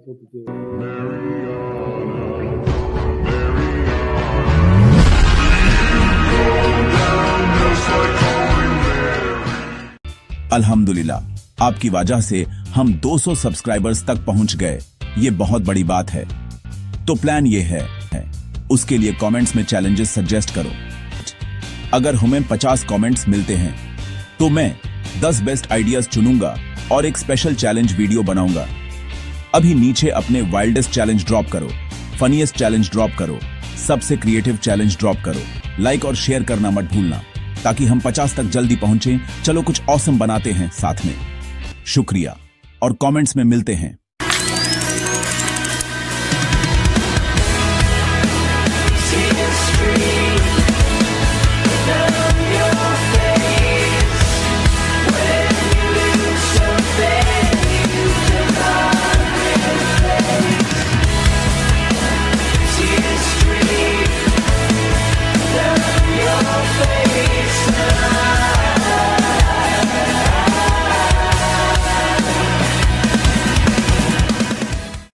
what to do. अल्हम्दुलिल्लाह, आपकी वजह से हम 200 सब्सक्राइबर्स तक पहुंच गए। ये बहुत बड़ी बात है। तो प्लान ये है उसके लिए कमेंट्स में चैलेंजेस सजेस्ट करो। अगर हमें 50 कमेंट्स मिलते हैं तो मैं 10 बेस्ट आइडियाज चुनूंगा और एक स्पेशल चैलेंज वीडियो बनाऊंगा। अभी नीचे अपने वाइल्डेस्ट चैलेंज ड्रॉप करो, फनीएस्ट चैलेंज ड्रॉप करो, सबसे क्रिएटिव चैलेंज ड्रॉप करो। लाइक और शेयर करना मत भूलना ताकि हम 50 तक जल्दी पहुंचे। चलो कुछ ऑसम बनाते हैं साथ में। शुक्रिया और कमेंट्स में मिलते हैं। Your face